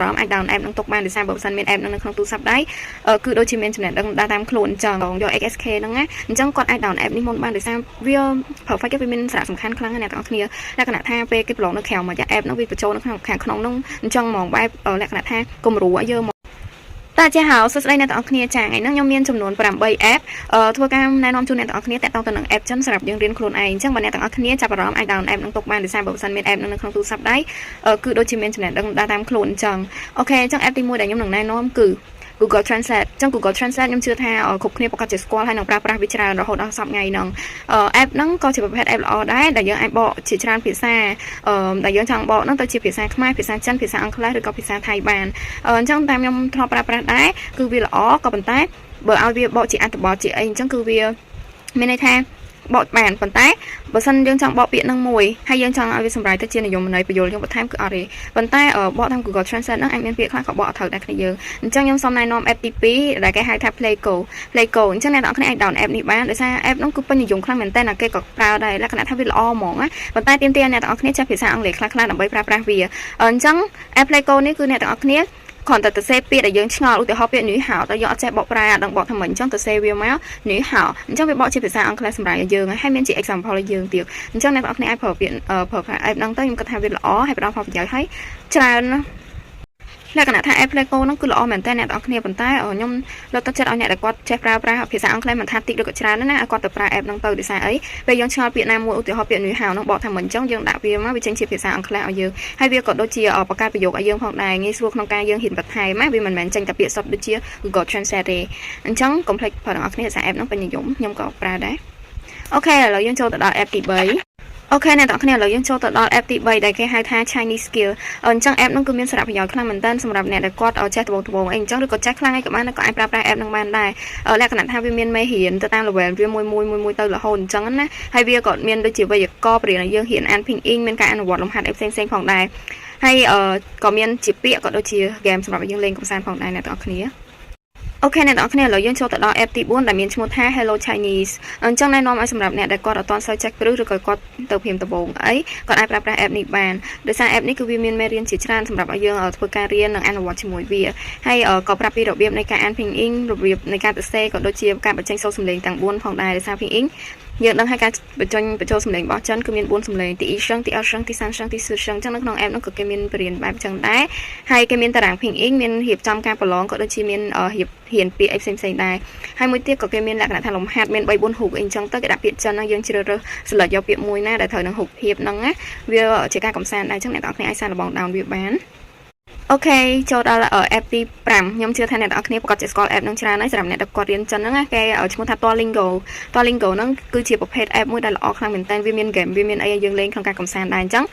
มไอ้ดาวน์แอปน้องตกมาหรือสร้างบริษัทเมนแอปน้องในคลองตู้ซับได้คือโดยชิมเมนจุดนั้นได้ตามโคลนจังของยอ XSK นั่งไงจังก่อนไอ้ดาวน์แอปนี่มันบ้านหรือสร้างวิวเผาไฟก็เป็นสาระสำคัญครั้งเนี่ยต่างគ្នាและขณะท่าเปกิบหลงนักแข่งมาจากแอปน้องวิปโจนักแข่งขนมน้องจังมองไปและขณะท่ากลมรู้ว่าเยอะตาเจ้าหาวสุดท้ายในต่างគ្នាចាថ្ងៃហ្នឹងខ្ញុំមានចំនួន8 app ធ្វើការណែនាំជូនអ្នកទាំងអស់គ្នាតាក់ទងទៅនឹង app ចិនសម្រាប់យើងរៀនខ្លួនឯងអញ្ចឹងបើអ្នកទាំងអស់គ្នាចាប់អារម្មណ៍អាច down app នឹងទុកបានដោយសារបើមិនមាន app នៅក្នុងទូរស័ព្ទដៃគឺដូចជាមានចំណេះដឹងតាមខ្លួនអញ្ចឹងអូខេអញ្ចឹង app ទី1ដែលខ្ញុំនឹងណែនាំគឺ Google Translate អញ្ចឹង Google Translate ខ្ញុំជឿថាគ្រប់គ្នាប្រកាសជាស្គាល់ហើយនឹងប្រើប្រាស់វាច្រើនរហូតដល់សប្តាហ៍ហ្នឹងapp ហ្នឹងក៏ជាប្រភេទ app ល្អដែរដែលយើងអាចបកជាច្រើនភាសាដែលយើងចង់បកហ្នឹងទៅជាភាសាខ្មែរភាសាចិនភាសាអង់គ្លេសឬក៏ភាសាថៃបានអញ្ចឹងតាមខ្ញុំធ្លាប់ប្រើប្រាស់ដែរគឺវាល្អក៏ប៉ុន្តែបើឲ្យវាបកជាអត្ថបទជាអីអញ្ចឹងគឺវាមានន័យថាបកបានប៉ុន្តែបើសិនយើងចង់បកពាក្យនឹងមួយហើយយើងចង់ឲ្យវាសម្រាប់ទៅជានិយមន័យបញ្យលយើងបន្ថែមគឺអត់ទេប៉ុន្តែបកតាម Google Translate ហ្នឹងអាចមានពាក្យខ្លះក៏បកអត់ត្រូវដែរគ្នាយើងអញ្ចឹងខ្ញុំសូមណែនាំ app ទី2ដែលគេហៅថា Playgo អញ្ចឹងអ្នកនរគ្នាអាច down app នេះបានដោយសារ app ហ្នឹងគឺពេញនិយមខ្លាំងមែនតើគេក៏ប្រើដែរលក្ខណៈថាវាល្អហ្មងណាប៉ុន្តែទាមទារអ្នកនរគ្នាចេះភាសាអង់គ្លេសខ្លះៗដើម្បីប្រើប្រាស់វាអញ្ចឹង app Playgo នេះគឺអ្នកនរគ្នាគ្រាន់តែទៅសេពាក្យដែលយើងឆ្ងល់ឧទាហរណ៍ពាក្យ new how តែយើងអត់ចេះបកប្រែអត់ដឹងបកថាមិនអញ្ចឹងទៅសេវាមក new how អញ្ចឹងវាបកជាភាសាអង់គ្លេសសម្រាប់យើងហើយមានជា example ឲ្យយើងទៀតអញ្ចឹងអ្នកនរគ្នាអាចប្រើពាក្យប្រើ app ហ្នឹងទៅខ្ញុំគិតថាវាល្អហើយផ្ដល់ផលប្រយោជន៍ហើយច្រើនណាលក្ខណៈថា app Playgo ហ្នឹងគឺល្អមែនតើអ្នកទាំងអស់គ្នាប៉ុន្តែខ្ញុំលើកទឹកចិត្តឲ្យអ្នកដែលគាត់ចេះប្រើប្រាស់ភាសាអង់គ្លេសមិនថាតិចឬក៏ច្រើនណាឲ្យគាត់ទៅប្រើ app ហ្នឹងទៅដោយសារអីពេលយើងឆ្ងល់ពាក្យណាមួយឧទាហរណ៍ពាក្យ new how ហ្នឹងបកថាមិនអញ្ចឹងយើងដាក់វាមកវាចេញជាភាសាអង់គ្លេសឲ្យយើងហើយវាក៏ដូចជាបង្កើតប្រយោគឲ្យយើងផងដែរងាយស្រួលក្នុងការយើងហ៊ានបន្ថែមណាវាមិនមែនចេញតែពាក្យសុទ្ធដូចជា Google Translate ទេអញ្ចឹងកុំភ្លេចប្រើទាំងអស់គ្នាភាសា app ហ្នឹងពេញនិយមខ្ញុំក៏ប្រើដែរអូខេឥឡូវយើងចូលទៅដល់ app ទី3អូខេអ្នកទាំងអស់គ្នាឥឡូវយើងចូលទៅដល់ app ទី3ដែលគេហៅថា Chinese Skill អញ្ចឹង app ហ្នឹងគឺមានសារៈប្រយោជន៍ខ្លាំងមែនទែនសម្រាប់អ្នកដែលគាត់ចេះត្បូងអីអញ្ចឹងឬក៏ចេះខ្លាំងអីក៏បានក៏អាចប្រើប្រាស់ app ហ្នឹងបានដែរលក្ខណៈថាវាមានមេរៀនទៅតាម level វាមួយទៅរហូតអញ្ចឹងណាហើយវាក៏មានដូចជាវេយ្យាករណ៍បរិញ្ញាយើងហ៊ានអាន pinyin មានការអនុវត្តលំហាត់អីផ្សេងផងដែរហើយក៏មានជាពាក្យក៏ដូចជា game សម្រាប់យើងលេងកម្សាន្តផងដែរអ្នកទាំងអស់គ្នាអូខេអ្នកទាំងអស់គ្នាឥឡូវយើងចូលទៅដល់ app ទី4ដែលមានឈ្មោះថា Hello Chinese អញ្ចឹងណែនាំឲ្យសម្រាប់អ្នកដែលគាត់អត់ទាន់សូវចេះព្រឹសឬក៏គាត់ទៅព្រាមដំបូងអីគាត់អាចប្រើប្រាស់ app នេះបានដោយសារ app នេះគឺវាមានមេរៀនជាច្រើនសម្រាប់ឲ្យយើងធ្វើការរៀននិងអនុវត្តជាមួយវាហើយក៏ប្រាប់ពីរបៀបនៃការអាន pinyin របៀបនៃការសរសេរក៏ដូចជាការបញ្ចេញសូរសំឡេងទាំង4ផងដែរដោយសារ pinyinយើងដឹងហើយការបញ្ចូលសំឡេងរបស់ចិនគឺមាន4សំឡេងទី1សឹងទី2សឹងទី3សឹងទី4សឹងអញ្ចឹងនៅក្នុង app នោះក៏គេមានបរិញ្ញាបែបអញ្ចឹងដែរហើយគេមានតារាង pinyin មានរៀបចំការប្រឡងក៏ដូចជាមានរៀបហ៊ានពាក្យអីផ្សេងដែរហើយមួយទៀតក៏គេមានលក្ខណៈថាលំហាត់មាន3 4ហូបអីអញ្ចឹងទៅគេដាក់ពាក្យចិនហ្នឹងយើងជ្រើសរើស select យកពាក្យមួយណាដែលត្រូវនឹងហូបភាពហ្នឹងណាវាជាការកំសាន្តដែរអញ្ចឹងអ្នកនរគ្នាអាចសាកល្បង down វាបានអូខេចូលដល់ app ទី5ខ្ញុំជឿថាអ្នកនរគ្នាប្រកាសជាស្គាល់ app ហ្នឹងច្រើនហើយសម្រាប់អ្នកដែលគាត់រៀនចិនហ្នឹងណាគេឈ្មោះថា Duolingo ហ្នឹងគឺជាប្រភេទ app មួយដែលល្អខ្លាំងមែនតើវាមាន game វាមានអីឲ្យយើងលេងក្នុងការកំសាន្តដែរអញ្ចឹង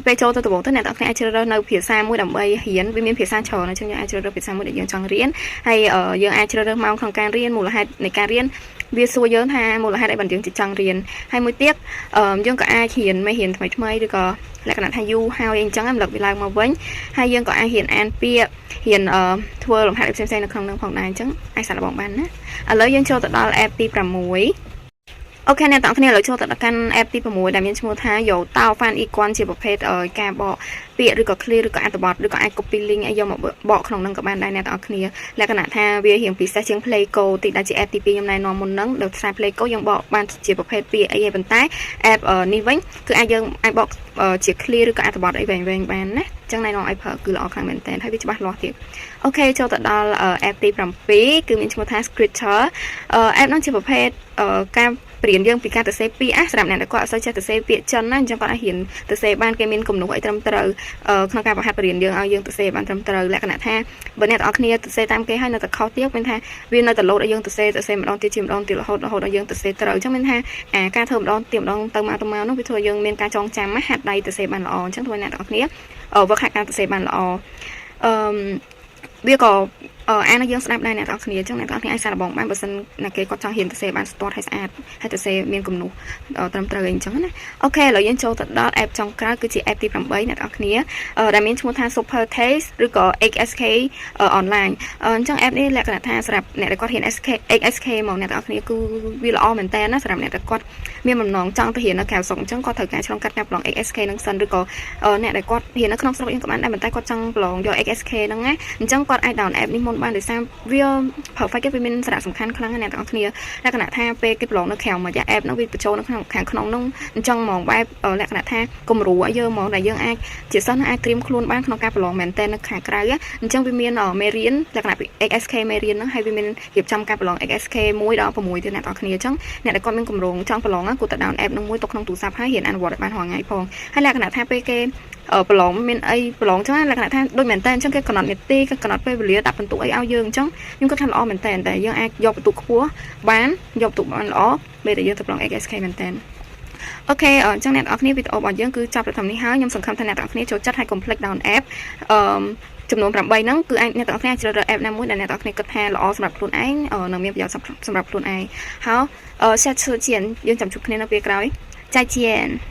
ពេលចូលទៅដំបូងទៅអ្នកនរគ្នាអាចជ្រើសរើសនៅភាសាមួយដើម្បីរៀនវាមានភាសាច្រើនអញ្ចឹងយើងអាចជ្រើសរើសភាសាមួយដែលយើងចង់រៀនហើយយើងអាចជ្រើសរើសម៉ោងក្នុងការរៀនមូលហេតុនៃការរៀនវាសួរយើងថាមូលហេតុអីបានយើងចង់រៀនហើយមួយទៀតយើងក៏អាចរៀនមេរៀនថ្មីឬក៏លក្ខណៈថាយូរហើយអញ្ចឹងរំលឹកវាឡើងមកវិញហើយយើងក៏អាចរៀនអានពាក្យរៀនធ្វើលំហាត់ផ្សេងៗនៅក្នុងនឹងផងដែរអញ្ចឹងអាចសាកល្បងបានណាឥឡូវយើងចូលទៅដល់ app ទី6អូខេអ្នកទាំងគ្នាឥឡូវចូលទៅដល់កាន់ app ទី6ដែលមានឈ្មោះថា Yo Tao Fan Icon ជាប្រភេទការបកពាក្យឬក៏ clear ឬក៏អត្ថបទឬក៏អាច copy link ឲ្យយកមកបកក្នុងនឹងក៏បានដែរអ្នកទាំងគ្នាលក្ខណៈថាវារៀងពិសេសជាង Playgo តិចដែលជា app ទី2ខ្ញុំណែនាំមុនហ្នឹងដោយសារ Playgo យើងបកបានជាប្រភេទពាក្យអីប៉ុន្តែ app នេះវិញគឺយើងអាចបកជា clear ឬក៏អត្ថបទអីវែងបានណាចឹងណែនាំឲ្យប្រើគឺល្អខ្លាំងមែនតើហើយវាច្បាស់លាស់ទៀតអូខេចូលទៅដល់ app ទី7គឺមានឈ្មោះថា Scripture app ហ្នឹងជាប្រភេទការព្រៀនយើងពីការទៅសេពាក្យសម្រាប់អ្នកដែលគាត់អត់សូវចេះទៅសេពាក្យចិនណាអញ្ចឹងគាត់អាចហ៊ានទៅសេបានគេមានគំនូសអីត្រឹមត្រូវក្នុងការបង្ហាត់បរិញ្ញាយើងឲ្យយើងទៅសេបានត្រឹមត្រូវលក្ខណៈថាបើអ្នកទាំងអស់គ្នាទៅសេតាមគេហើយនៅតែខុសទៀតមានថាវានៅតែលោតឲ្យយើងទៅសេម្ដងទៀតជាម្ដងទៀតរហូតឲ្យយើងទៅសេត្រូវអញ្ចឹងមានថាការធ្វើម្ដងទៀតម្ដងទៅមកនោះវាធ្វើយើងមានការចងចាំហាត់ដៃទៅសេបានល្អអញ្ចឹងធ្វើអ្នកទាំងអស់គ្នាវឹកហាត់ការទៅសេបានល្អវាក៏ អានយើងស្ដាប់ដែរអ្នកទាំងអស់គ្នាអញ្ចឹងអ្នកទាំងអស់គ្នាអាចសាកល្បងបានបើសិនណាគេគាត់ចង់ហ៊ានទៅសេបានស្ទាត់ហើយស្អាតហើយទៅសេមានគំនូសត្រឹមត្រូវអីអញ្ចឹងណាអូខេឥឡូវយើងចូលទៅដល់ app ចុងក្រោយគឺជា app ទី8អ្នកទាំងអស់គ្នាដែលមានឈ្មោះថា Super Taste ឬក៏ XSK online អញ្ចឹង app នេះលក្ខណៈថាសម្រាប់អ្នកដែលគាត់ហ៊ាន XSK មកអ្នកទាំងអស់គ្នាគឺវាល្អមែនតើណាសម្រាប់អ្នកដែលគាត់មានបំណងចង់ទៅហ៊ាននៅក្រៅស្រុកអញ្ចឹងគាត់ត្រូវការឆ្លងកាត់ការប្រឡង XSK នឹងសិនឬក៏អ្នកដែលគាត់ហ៊ាននៅក្នុងស្រុកយើងក៏បានដែរប៉ុន្តែគាត់ចង់ប្រឡងយក XSK ហ្នឹងណាអញ្ចឹងគាត់អាច download app នេះមុនបានដោយសារវា perfect វាមានសារៈសំខាន់ខ្លាំងណាស់អ្នកទាំងអស់គ្នាលក្ខណៈថាពេលគេប្រឡងនៅក្រៅមកយ៉ា app ហ្នឹងវាបញ្ចូលនៅក្នុងខាងក្នុងហ្នឹងអញ្ចឹងហ្មងបែបលក្ខណៈថាគំរូឲ្យយើងហ្មងដែលយើងអាចជាសិស្សអាចត្រៀមខ្លួនបានក្នុងការប្រឡងមែនតើនៅខាងក្រៅអញ្ចឹងវាមានមេរៀនលក្ខណៈ XSK មេរៀនហ្នឹងហើយវាមានរៀបចំការប្រឡង XSK 1ដល់6ទៀតអ្នកទាំងអស់គ្នាអញ្ចឹងអ្នកដែលគាត់មានគម្រោងចង់ប្រឡងគួរតែ download app ហ្នឹងមួយទុកក្នុងទូរស័ព្ទហើយរៀនអនុវត្តឲ្យបានរាល់ថ្ងៃផងហើយលក្ខណៈថាពេលគេប្រឡងមានអីប្រឡងចឹងលក្ខណៈថាដូចមែនតើអញ្ចឹងគេកំណត់នាទីគេកំណត់ពេលវេលាដាក់បន្ទុកអីឲ្យយើងអញ្ចឹងខ្ញុំគាត់ថាល្អមែនតើតែយើងអាចយកបន្ទុកខ្ពស់បានយកបន្ទុកបានល្អពេលដែលយើងទៅប្រឡង XSK មែនតើអូខេអញ្ចឹងអ្នកនរគ្នាវីដេអូរបស់យើងគឺចប់ទៅនេះហើយខ្ញុំសង្ឃឹមថាអ្នកនរគ្នាចូលចិត្តហើយកុំភ្លេច download app ចំនួន8ហ្នឹងគឺអាចអ្នកទាំងអស់គ្នាជ្រើសរើស app ណាមួយដែលអ្នកទាំងអស់គ្នាគិតថាល្អសម្រាប់ខ្លួនឯងនិងមានប្រយោជន៍សម្រាប់ខ្លួនឯងហើយ下次见យើងចាំជួបគ្នានៅពេលក្រោយ再见